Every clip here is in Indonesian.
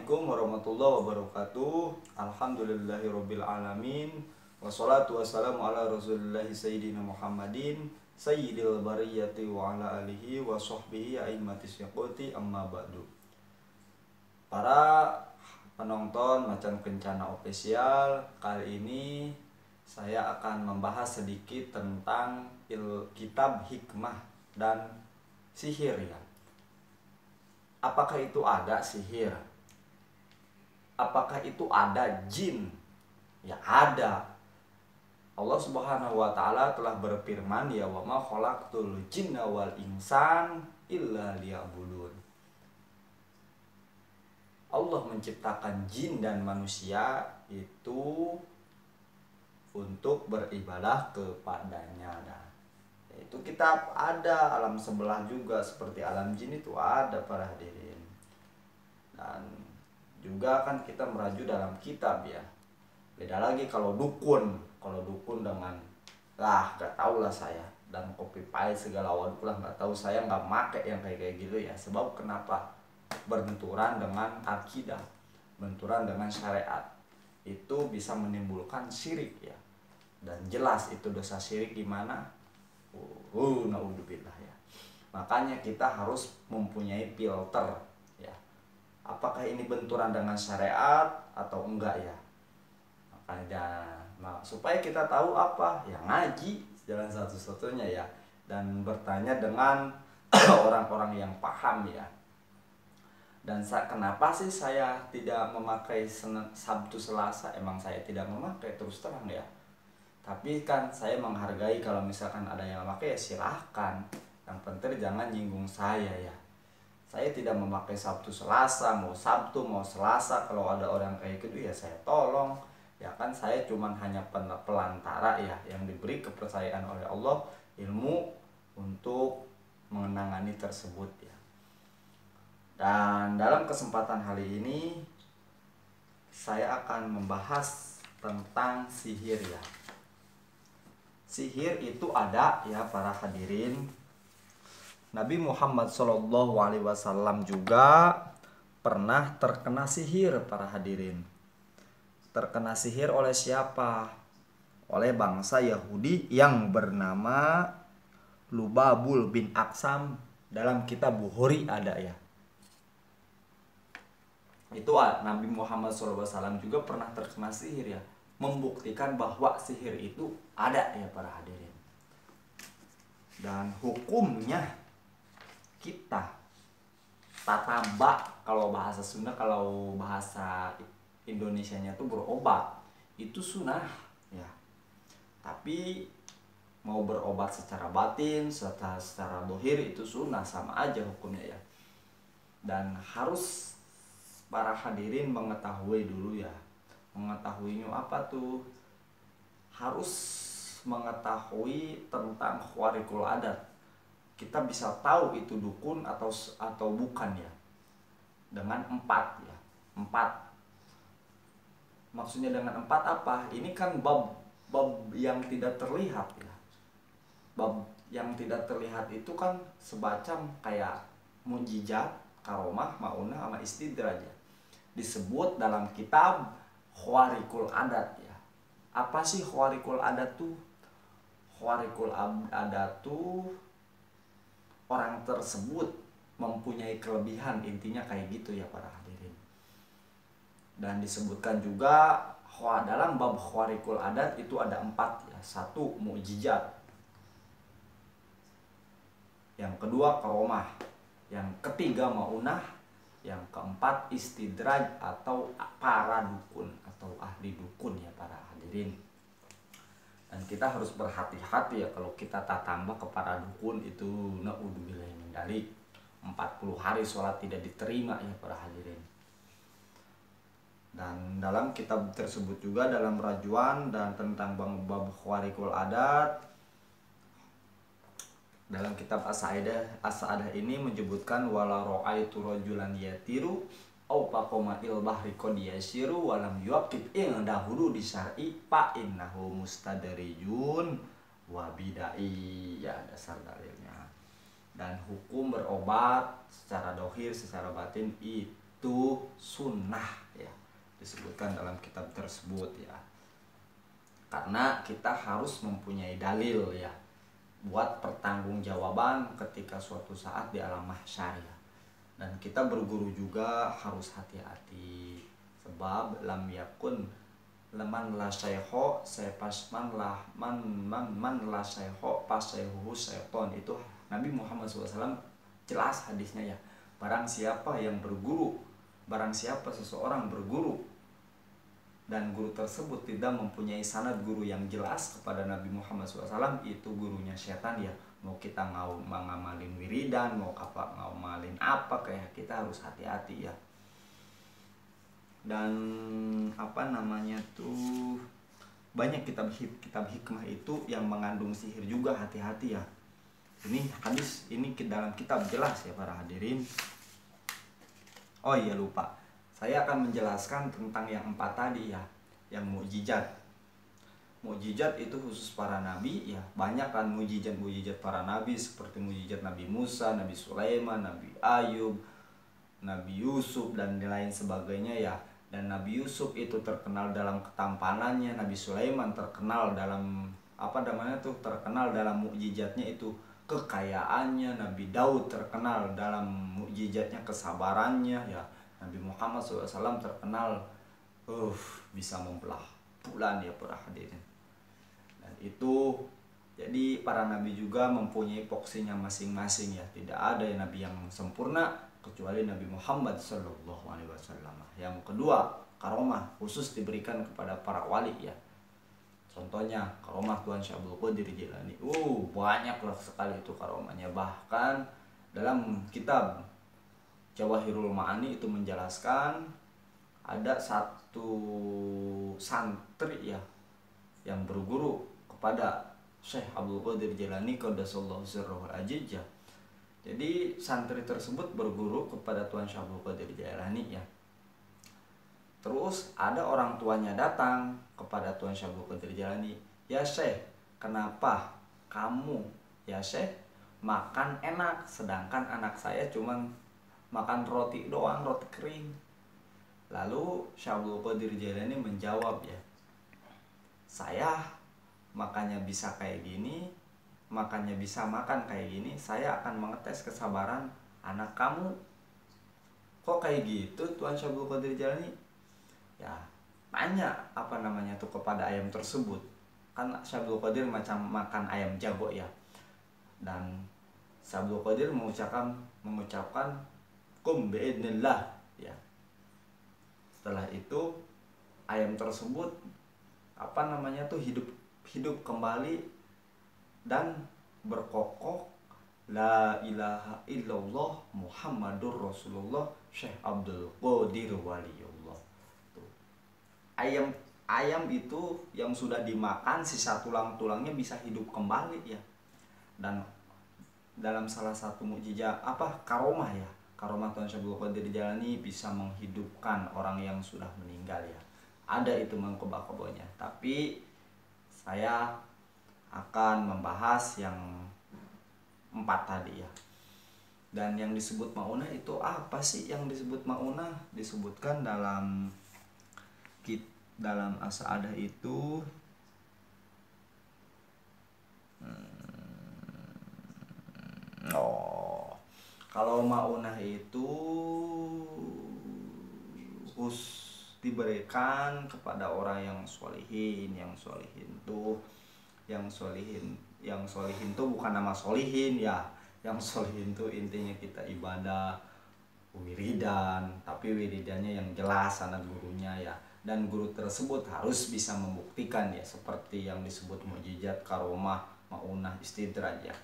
Assalamualaikum warahmatullahi wabarakatuh. Alhamdulillahirabbil alamin. Wassalatu wassalamu ala Rasulillahi sayyidina Muhammadin sayyidil bariyati wa ala alihi wa sahbihi a'immatis syaqoti amma ba'du. Para penonton Macan Kencana Official, kali ini saya akan membahas sedikit tentang kitab hikmah dan sihir ya. Apakah itu ada sihir? Apakah itu ada jin? Ya ada. Allah Subhanahu wa taala telah berfirman, ya wa ma khalaqtul jinna wal insan illa liya'budun. Allah menciptakan jin dan manusia itu untuk beribadah kepadanya. Itu kitab ada, alam sebelah juga seperti alam jin itu ada para hadirin. Dan juga kan kita meraju dalam kitab ya. Beda lagi kalau dukun dengan gak tau lah saya, dan copy paste segala waduh lah nggak tahu, saya nggak make yang kayak gitu ya. Sebab kenapa? Benturan dengan akidah, benturan dengan syariat itu bisa menimbulkan syirik ya. Dan jelas itu dosa syirik gimana? Naudzubillah ya. Makanya kita harus mempunyai filter ya. Apakah ini benturan dengan syariat atau enggak ya? Makanya supaya kita tahu apa ya, ngaji jalan satu-satunya ya, dan bertanya dengan orang-orang yang paham ya. Dan kenapa sih saya tidak memakai Sabtu Selasa? Emang saya tidak memakai, terus terang ya. Tapi kan saya menghargai, kalau misalkan ada yang memakai ya silahkan. Yang penting jangan nyinggung saya ya. Saya tidak memakai Sabtu Selasa, mau Sabtu mau Selasa. Kalau ada orang kayak gitu ya saya tolong. Ya kan saya cuman hanya pelantara ya, yang diberi kepercayaan oleh Allah ilmu untuk mengenangani tersebut ya. Dan dalam kesempatan hari ini saya akan membahas tentang sihir ya. Sihir itu ada ya para hadirin. Nabi Muhammad SAW juga pernah terkena sihir para hadirin. Terkena sihir oleh siapa? Oleh bangsa Yahudi yang bernama Lubabul bin Aksam. Dalam kitab Bukhari ada ya. Itu Nabi Muhammad SAW juga pernah terkena sihir ya, membuktikan bahwa sihir itu ada ya para hadirin. Dan hukumnya kita tatamba, kalau bahasa Sunda, kalau bahasa Indonesianya tuh berobat, itu sunnah ya. Tapi mau berobat secara batin, secara dohir itu sunnah, sama aja hukumnya ya. Dan harus para hadirin mengetahui dulu ya. Mengetahuinya apa tuh? Harus mengetahui tentang khawariqul adat. Kita bisa tahu itu dukun atau bukan ya, dengan 4 ya. 4. Maksudnya dengan 4 apa? Ini kan bab yang tidak terlihat ya. Bab yang tidak terlihat itu kan semacam kayak mujizat, karomah, maunah, sama istidraj ya. Disebut dalam kitab khawariqul adat ya. Apa sih khawariqul adat tuh? Khawariqul adat tuh orang tersebut mempunyai kelebihan, intinya kayak gitu ya para hadirin. Dan disebutkan juga dalam bab khawariqul adat itu ada 4 ya. 1 mukjizat, yang kedua karomah, yang ketiga maunah, yang keempat istidraj atau para dukun atau ahli dukun ya para hadirin. Dan kita harus berhati-hati ya kalau kita tatamba kepada dukun itu, naudzubillah min dzalik. 40 hari sholat tidak diterima ya para hadirin. Dan dalam kitab tersebut juga, dalam rajuan dan tentang bab khawariqul adat, dalam kitab As-Sa'adah ini menyebutkan wala ra'aitu rajulan yatiru au faqama il bahri qad yasiru walam yuqib indahu di syar'i fa innahu mustadrijun wa bidai ya, dasar dalilnya. Dan hukum berobat secara dohir, secara batin itu sunnah ya, disebutkan dalam kitab tersebut ya. Karena kita harus mempunyai dalil ya buat pertanggungjawaban ketika suatu saat di alam mahsyar ya. Dan kita berguru juga harus hati-hati, sebab lam yakun leman la syaiho sepasman lah man la syaiho pasaihu syaiton. Itu Nabi Muhammad SAW jelas hadisnya ya. Barang siapa yang berguru, barang siapa seseorang berguru dan guru tersebut tidak mempunyai sanad guru yang jelas kepada Nabi Muhammad SAW, itu gurunya setan ya. Mau kita ngamalin wiridan, mau ngamalin apa, kayak kita harus hati-hati ya. Dan apa namanya tuh, banyak kitab hikmah itu yang mengandung sihir juga, hati-hati ya. Ini hadis ini dalam kitab jelas ya para hadirin. Oh iya lupa, saya akan menjelaskan tentang yang 4 tadi ya, yang mukjizat. Mukjizat itu khusus para nabi ya. Banyak kan mukjizat para nabi, seperti mukjizat Nabi Musa, Nabi Sulaiman, Nabi Ayub, Nabi Yusuf dan lain sebagainya ya. Dan Nabi Yusuf itu terkenal dalam ketampanannya, Nabi Sulaiman terkenal dalam terkenal dalam mukjizatnya itu kekayaannya, Nabi Daud terkenal dalam mukjizatnya kesabarannya ya. Nabi Muhammad SAW terkenal bisa membelah bulan ya para hadirin. Dan itu jadi para nabi juga mempunyai porsinya masing-masing ya. Tidak ada nabi yang sempurna kecuali Nabi Muhammad SAW. Yang kedua, karomah khusus diberikan kepada para wali ya. Contohnya karomah Tuan Syekh Abdul Qadir Jilani. Banyaklah sekali itu karomahnya. Bahkan dalam kitab Jawahirul Ma'ani itu menjelaskan ada satu santri ya yang berguru kepada Syekh Abdul Qadir Jilani qaddasallahu sirruhul aziz ya. Jadi santri tersebut berguru kepada Tuan Syekh Abdul Qadir Jilani ya. Terus ada orang tuanya datang kepada Tuan Syekh Abdul Qadir Jilani, "Ya Syekh, kenapa kamu ya Syekh makan enak sedangkan anak saya cuman makan roti doang, roti kering?" Lalu Syekh Abdul Qadir Jilani menjawab ya, "Saya makanya bisa kayak gini, makanya bisa makan kayak gini, saya akan mengetes kesabaran anak kamu." "Kok kayak gitu Tuan Syekh Abdul Qadir Jilani?" Ya tanya kepada ayam tersebut. Kan Syekh Abdul Qadir macam makan ayam jago ya. Dan Syekh Abdul Qadir mengucapkan kum bi'idnillah ya. Setelah itu ayam tersebut hidup kembali dan berkokok la ilaha illallah Muhammadur Rasulullah Syekh Abdul Qadir Waliullah. Ayam itu yang sudah dimakan sisa tulang-tulangnya bisa hidup kembali ya. Dan dalam salah satu mukjizat karomah ya, karomah Tuan Syekh Abdul Qadir Jilani bisa menghidupkan orang yang sudah meninggal ya. Ada itu mengkoba-kobanya. Tapi saya akan membahas yang 4 tadi ya. Dan yang disebut maunah itu apa sih? Yang disebut maunah disebutkan dalam As-Sa'adah itu kalau maunah itu diberikan kepada orang yang solihin. Yang solihin tuh bukan nama solihin ya. Yang solihin tuh intinya kita ibadah wiridan, tapi wiridannya yang jelas sanad gurunya ya. Dan guru tersebut harus bisa membuktikan ya, seperti yang disebut mukjizat, karomah, maunah, istidraj ya.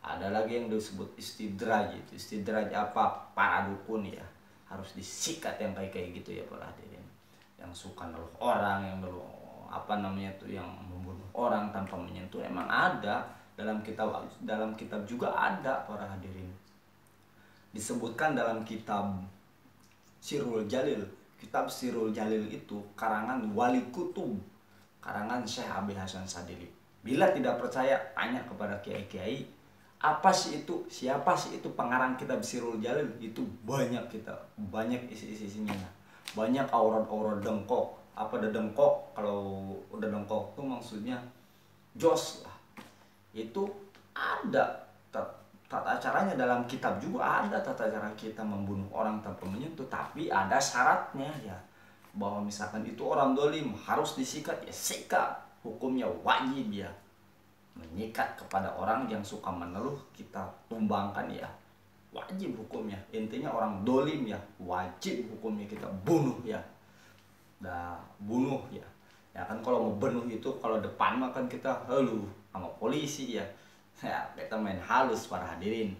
Ada lagi yang disebut istidraj. Itu istidraj apa? Para dukun ya, harus disikat yang kayak gitu ya para hadirin. Yang suka nolong orang, yang yang membunuh orang tanpa menyentuh, emang ada dalam kitab juga ada para hadirin. Disebutkan dalam kitab Sirrul Jalil. Kitab Sirrul Jalil itu karangan Wali Kutub, karangan Syekh Abi Hasan Sadili. Bila tidak percaya, tanya kepada kiai-kiai Apa sih itu, siapa sih itu pengarang kitab Sirul Jalil? Itu banyak, kita banyak isi-isinya, banyak aurat-aurat dengkok. Apa ada dengkok? Kalau udah dengkok tuh maksudnya jos lah. Itu ada tata caranya, dalam kitab juga ada tata cara kita membunuh orang tanpa menyentuh, tapi ada syaratnya ya, bahwa misalkan itu orang dolim harus disikat, ya sikat, hukumnya wajib ya, menyikat kepada orang yang suka meneluh kita tumbangkan ya, wajib hukumnya. Intinya orang dolim ya, wajib hukumnya kita bunuh ya, bunuh ya. Ya kan kalau mau bunuh itu, kalau depan mah kan kita halu sama polisi ya. Ya kita main halus para hadirin.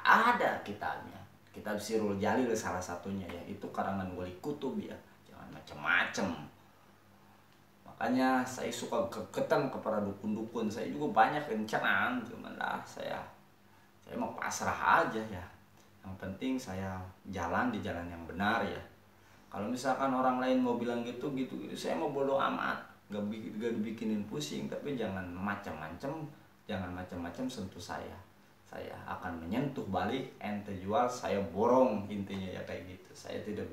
Ada kitabnya, kitab Sirul Jalil salah satunya ya, itu karangan Wali Kutub ya. Jangan macem-macem. Makanya saya suka keketan kepada dukun-dukun. Saya juga banyak rencana, cuman lah saya mau pasrah aja ya. Yang penting saya jalan di jalan yang benar ya. Kalau misalkan orang lain mau bilang gitu, saya mau bodo amat, gak dibikinin pusing. Tapi jangan macam-macam, sentuh saya. Saya akan menyentuh balik, ente jual, saya borong, intinya ya kayak gitu. Saya tidak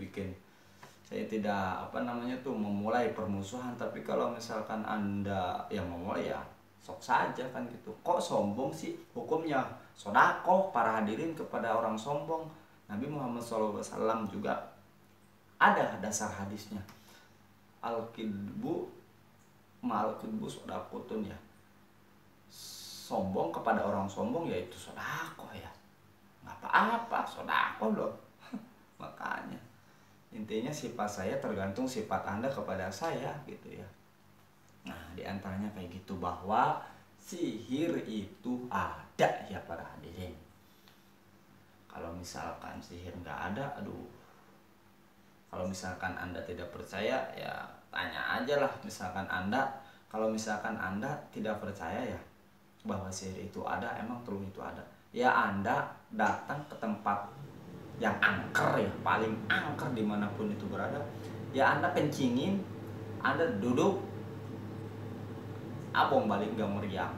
memulai permusuhan. Tapi kalau misalkan Anda yang memulai ya sok saja kan gitu. Kok sombong sih? Hukumnya sodakoh para hadirin kepada orang sombong. Nabi Muhammad SAW juga ada dasar hadisnya, al-kidbu sodakotun ya, sombong kepada orang sombong yaitu sodakoh ya, nggak apa-apa, sodakoh loh. Makanya intinya sifat saya tergantung sifat Anda kepada saya gitu ya. Nah diantaranya kayak gitu, bahwa sihir itu ada ya para hadirin. Kalau misalkan sihir nggak ada, kalau misalkan Anda tidak percaya ya tanya aja lah. Kalau misalkan Anda tidak percaya ya bahwa sihir itu ada, emang terus itu ada, ya Anda datang ke tempat yang angker ya, paling angker dimanapun itu berada, ya Anda kencingin, Anda duduk abong balik gak meriang,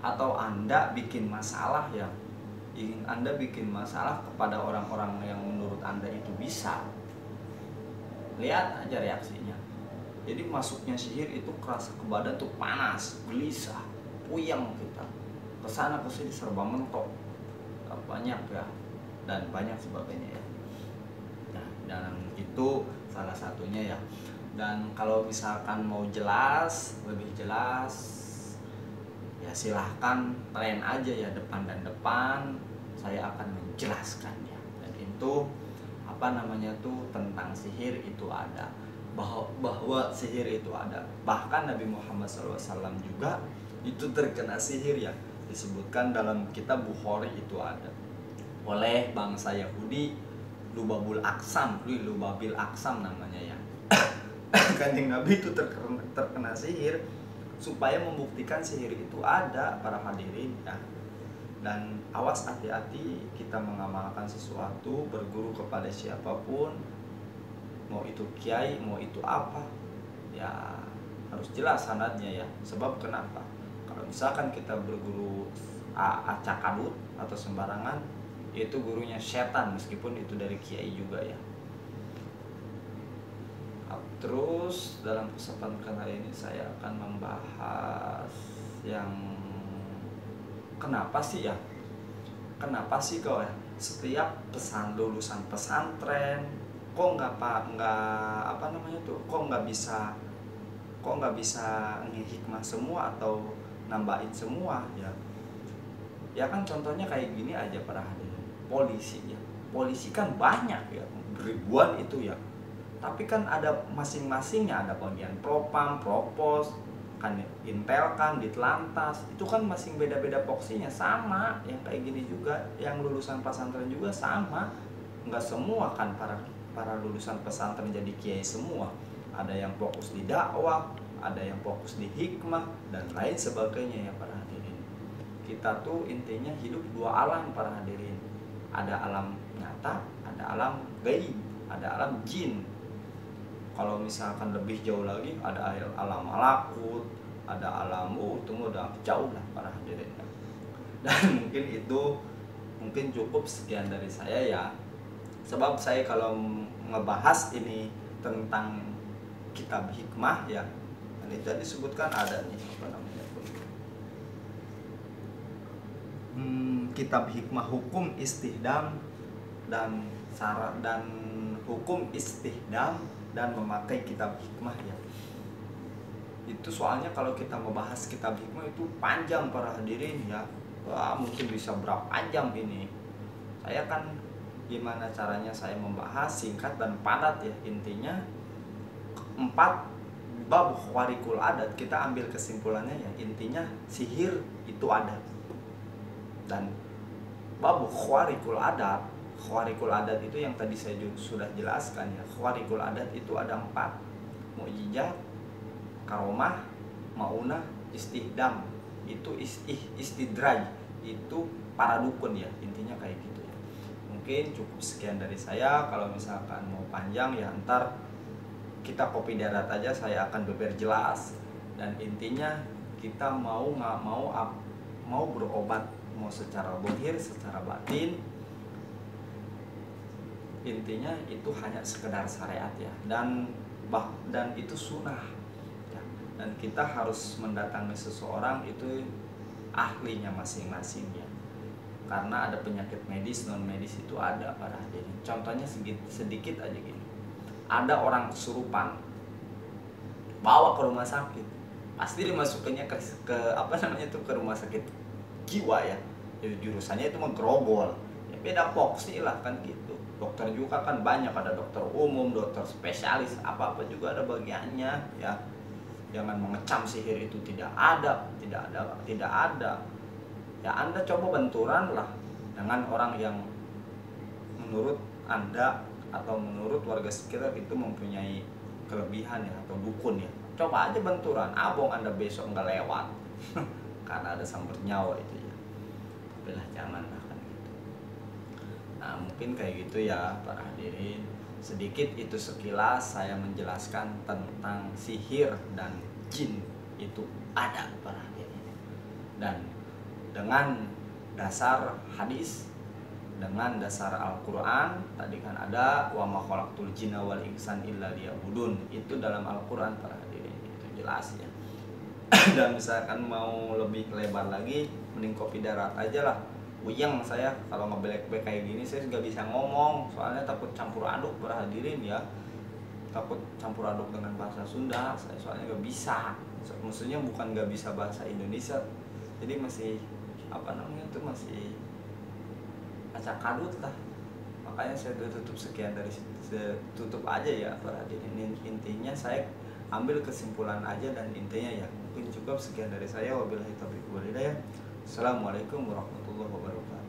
atau Anda bikin masalah ya, Anda bikin masalah kepada orang-orang yang menurut Anda itu bisa. Lihat aja reaksinya. Jadi masuknya sihir itu kerasa ke badan tuh panas, gelisah, puyeng kita, kesana kesini serba mentok, banyak ya, dan banyak sebagainya ya. Nah, dan itu salah satunya ya. Dan kalau misalkan mau lebih jelas, ya silahkan tren aja ya, depan dan depan saya akan menjelaskan ya. Dan itu tentang sihir itu ada, bahwa sihir itu ada. Bahkan Nabi Muhammad SAW juga itu terkena sihir ya, disebutkan dalam kitab Bukhari itu ada, oleh bangsa Yahudi, Lubabil Aksam namanya ya. Kanjeng Nabi itu terkena sihir, supaya membuktikan sihir itu ada para hadirin ya. Dan awas, hati-hati kita mengamalkan sesuatu, berguru kepada siapapun, mau itu kiai, mau itu apa, ya harus jelas sanadnya ya. Sebab kenapa? Kalau misalkan kita berguru acak-adut atau sembarangan, itu gurunya setan, meskipun itu dari kiai juga ya. Terus dalam kesempatan kali ini saya akan membahas yang kenapa sih kok ya setiap lulusan pesantren kok nggak bisa ngehikmah semua atau nambahin semua ya. Ya kan contohnya kayak gini aja para hadirin, polisi kan banyak ya, ribuan itu ya, tapi kan ada masing-masingnya, ada bagian propam, propos, kan intel, kan ditlantas, itu kan masing beda-beda porsinya. Sama yang kayak gini juga, yang lulusan pesantren juga sama, nggak semua kan para lulusan pesantren jadi kiai semua. Ada yang fokus di dakwah, ada yang fokus di hikmah dan lain sebagainya ya para hadirin. Kita tuh intinya hidup dua alam para hadirin, ada alam nyata, ada alam gaib, ada alam jin. Kalau misalkan lebih jauh lagi ada alam malakut, ada alam itu udah jauh lah para hadirin. Dan mungkin cukup sekian dari saya ya, sebab saya kalau ngebahas ini tentang kitab hikmah ya, ini tadi disebutkan ada nih apa namanya, kitab hikmah hukum istihdam dan syarat dan hukum istihdam dan memakai kitab hikmah ya. Itu soalnya kalau kita membahas kitab hikmah itu panjang para hadirin ya. Wah, mungkin bisa berapa jam ini. Saya kan gimana caranya saya membahas singkat dan padat ya. Intinya 4 bab khawarikul adat, kita ambil kesimpulannya ya, intinya sihir itu ada. Dan bab khawarikul adat itu yang tadi saya sudah jelaskan ya. Khawarikul adat itu ada 4: mukjizat, karomah, maunah, istihdam. Itu istidraj, itu para dukun ya, intinya kayak gitu ya. Mungkin cukup sekian dari saya. Kalau misalkan mau panjang ya ntar kita copy darat aja, saya akan jelas. Dan intinya kita mau nggak mau berobat, mau secara zahir secara batin, intinya itu hanya sekedar syariat ya, dan itu sunnah ya. Dan kita harus mendatangi seseorang itu ahlinya masing-masing ya, karena ada penyakit medis, non medis itu ada pada hadirin. Contohnya sedikit aja gini, ada orang kesurupan, bawa ke rumah sakit, pasti dimasukinnya ke apa namanya itu, ke rumah sakit jiwa ya. Jadi jurusannya itu menggerogol ya, beda fokus lah kan gitu. Dokter juga kan banyak, ada dokter umum, dokter spesialis, apa juga ada bagiannya ya. Jangan mengecam sihir itu tidak ada ya. Anda coba benturan lah dengan orang yang menurut Anda atau menurut warga sekitar itu mempunyai kelebihan ya, atau dukun ya. Coba aja benturan, abong Anda besok nggak lewat karena ada sumber nyawa itu ya. Tapi lah janganlah kan gitu. Nah mungkin kayak gitu ya para hadirin. Sedikit itu sekilas saya menjelaskan tentang sihir dan jin itu ada para hadirin. Dan dengan dasar hadis, dengan dasar Al-Quran, tadi kan ada wa ma khalaqtul jinna wal insan illa liya'budun, itu dalam Al-Quran para hadirin, itu jelas ya. Dan misalkan mau lebih lebar lagi, mending kopi darat aja lah. Uyang saya kalau ngebelek-belek kayak gini, saya juga bisa ngomong, soalnya takut campur aduk para hadirin ya, takut campur aduk dengan bahasa Sunda. Saya soalnya gak bisa, maksudnya bukan gak bisa bahasa Indonesia, jadi masih apa namanya itu, masih acak kadut lah. Makanya saya tutup sekian dari tutup aja ya para hadirin. Intinya saya ambil kesimpulan aja, dan intinya ya mungkin cukup sekian dari saya. Wabillahi taufiq wal hidayah. Assalamualaikum warahmatullahi wabarakatuh.